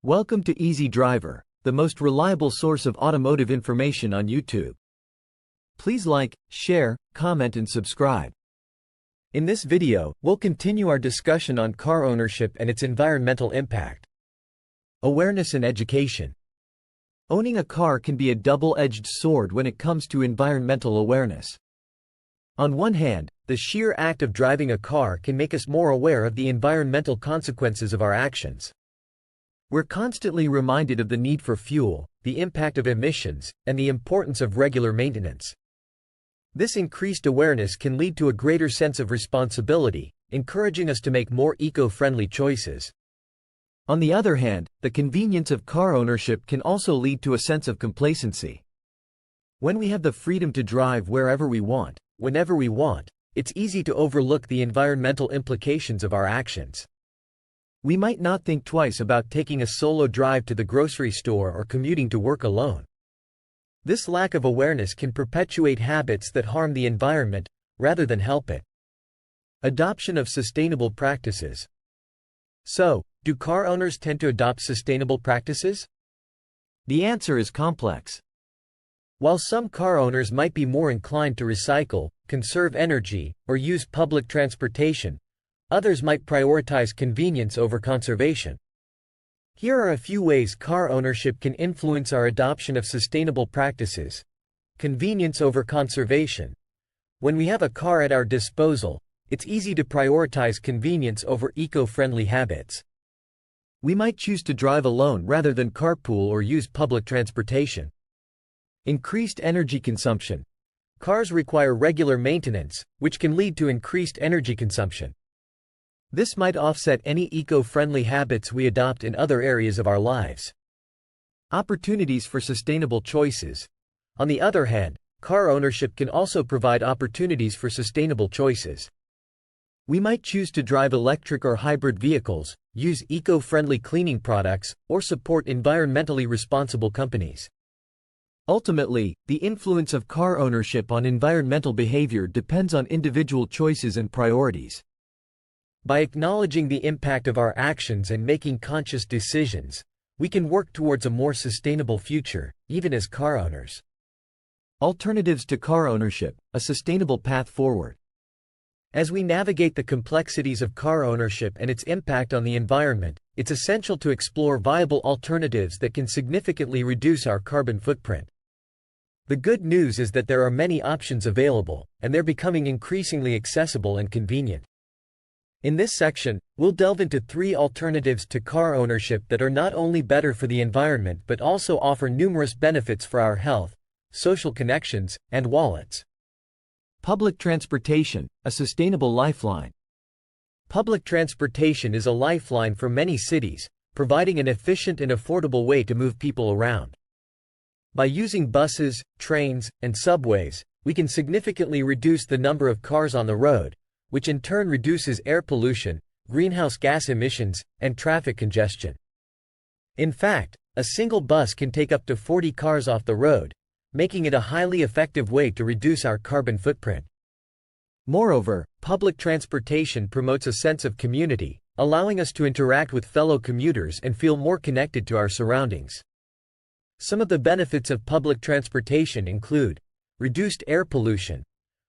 Welcome to Easy Driver, the most reliable source of automotive information on YouTube. Please like, share, comment and subscribe. In this video, we'll continue our discussion on car ownership and its environmental impact. Awareness and education. Owning a car can be a double-edged sword when it comes to environmental awareness. On one hand, the sheer act of driving a car can make us more aware of the environmental consequences of our actions. We're constantly reminded of the need for fuel, the impact of emissions, and the importance of regular maintenance. This increased awareness can lead to a greater sense of responsibility, encouraging us to make more eco-friendly choices. On the other hand, the convenience of car ownership can also lead to a sense of complacency. When we have the freedom to drive wherever we want, whenever we want, it's easy to overlook the environmental implications of our actions. We might not think twice about taking a solo drive to the grocery store or commuting to work alone. This lack of awareness can perpetuate habits that harm the environment, rather than help it. Adoption of sustainable practices. So, do car owners tend to adopt sustainable practices? The answer is complex. While some car owners might be more inclined to recycle, conserve energy, or use public transportation, others might prioritize convenience over conservation. Here are a few ways car ownership can influence our adoption of sustainable practices. Convenience over conservation. When we have a car at our disposal, it's easy to prioritize convenience over eco-friendly habits. We might choose to drive alone rather than carpool or use public transportation. Increased energy consumption. Cars require regular maintenance, which can lead to increased energy consumption. This might offset any eco-friendly habits we adopt in other areas of our lives. Opportunities for sustainable choices. On the other hand, car ownership can also provide opportunities for sustainable choices. We might choose to drive electric or hybrid vehicles, use eco-friendly cleaning products, or support environmentally responsible companies. Ultimately, the influence of car ownership on environmental behavior depends on individual choices and priorities. By acknowledging the impact of our actions and making conscious decisions, we can work towards a more sustainable future, even as car owners. Alternatives to car ownership, a sustainable path forward. As we navigate the complexities of car ownership and its impact on the environment, it's essential to explore viable alternatives that can significantly reduce our carbon footprint. The good news is that there are many options available, and they're becoming increasingly accessible and convenient. In this section, we'll delve into 3 alternatives to car ownership that are not only better for the environment but also offer numerous benefits for our health, social connections, and wallets. Public transportation, a sustainable lifeline. Public transportation is a lifeline for many cities, providing an efficient and affordable way to move people around. By using buses, trains, and subways, we can significantly reduce the number of cars on the road, which in turn reduces air pollution, greenhouse gas emissions, and traffic congestion. In fact, a single bus can take up to 40 cars off the road, making it a highly effective way to reduce our carbon footprint. Moreover, public transportation promotes a sense of community, allowing us to interact with fellow commuters and feel more connected to our surroundings. Some of the benefits of public transportation include reduced air pollution.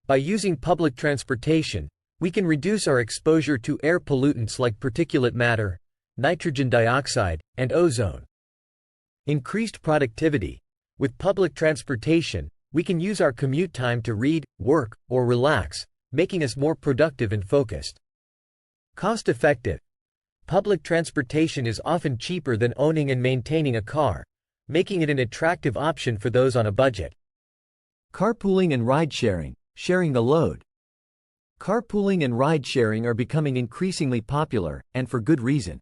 By using public transportation, we can reduce our exposure to air pollutants like particulate matter, nitrogen dioxide, and ozone. Increased productivity. With public transportation, we can use our commute time to read, work, or relax, making us more productive and focused. Cost-effective. Public transportation is often cheaper than owning and maintaining a car, making it an attractive option for those on a budget. Carpooling and ride-sharing, sharing the load. Carpooling and ride-sharing are becoming increasingly popular, and for good reason.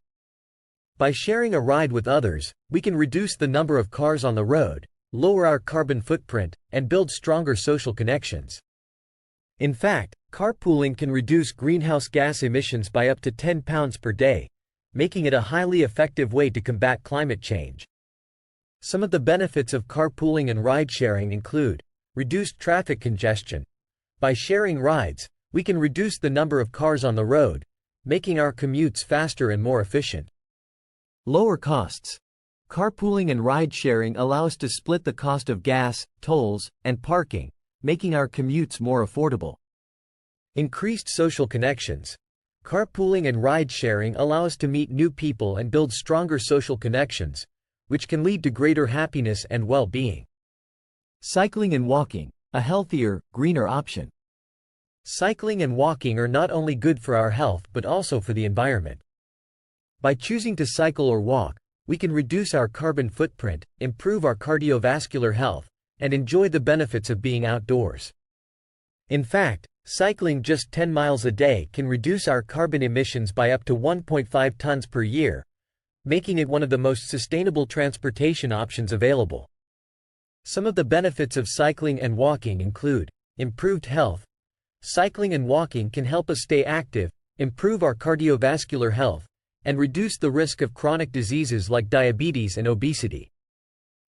By sharing a ride with others, we can reduce the number of cars on the road, lower our carbon footprint, and build stronger social connections. In fact, carpooling can reduce greenhouse gas emissions by up to 10 pounds per day, making it a highly effective way to combat climate change. Some of the benefits of carpooling and ride-sharing include reduced traffic congestion. By sharing rides, we can reduce the number of cars on the road, making our commutes faster and more efficient. Lower costs. Carpooling and ride-sharing allow us to split the cost of gas, tolls, and parking, making our commutes more affordable. Increased social connections. Carpooling and ride-sharing allow us to meet new people and build stronger social connections, which can lead to greater happiness and well-being. Cycling and walking, a healthier, greener option. Cycling and walking are not only good for our health but also for the environment. By choosing to cycle or walk, we can reduce our carbon footprint, improve our cardiovascular health, and enjoy the benefits of being outdoors. In fact, cycling just 10 miles a day can reduce our carbon emissions by up to 1.5 tons per year, making it one of the most sustainable transportation options available. Some of the benefits of cycling and walking include improved health. Cycling and walking can help us stay active, improve our cardiovascular health, and reduce the risk of chronic diseases like diabetes and obesity.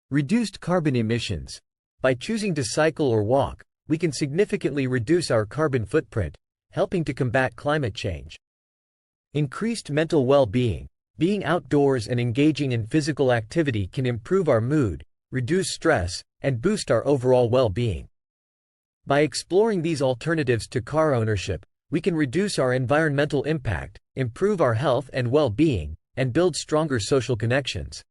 Reduced carbon emissions. By choosing to cycle or walk, we can significantly reduce our carbon footprint, helping to combat climate change. Increased mental well-being. Being outdoors and engaging in physical activity can improve our mood, reduce stress, and boost our overall well-being. By exploring these alternatives to car ownership, we can reduce our environmental impact, improve our health and well-being, and build stronger social connections.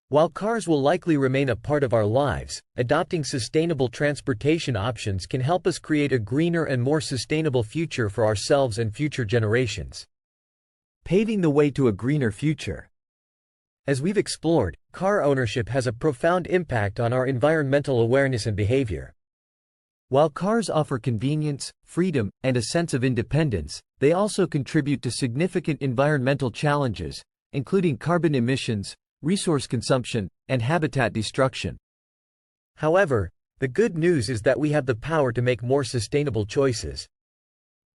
While cars will likely remain a part of our lives, adopting sustainable transportation options can help us create a greener and more sustainable future for ourselves and future generations. Paving the way to a greener future. As we've explored, car ownership has a profound impact on our environmental awareness and behavior. While cars offer convenience, freedom, and a sense of independence, they also contribute to significant environmental challenges, including carbon emissions, resource consumption, and habitat destruction. However, the good news is that we have the power to make more sustainable choices.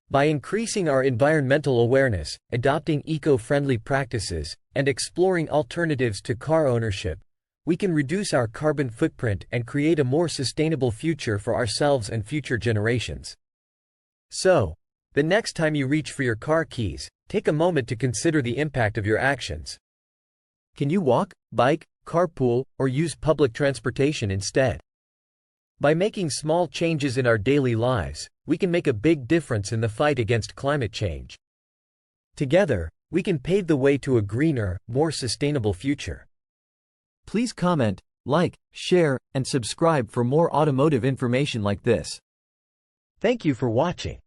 By increasing our environmental awareness, adopting eco-friendly practices, and exploring alternatives to car ownership, we can reduce our carbon footprint and create a more sustainable future for ourselves and future generations. So, the next time you reach for your car keys, take a moment to consider the impact of your actions. Can you walk, bike, carpool, or use public transportation instead? By making small changes in our daily lives, we can make a big difference in the fight against climate change. Together, we can pave the way to a greener, more sustainable future. Please comment, like, share, and subscribe for more automotive information like this. Thank you for watching.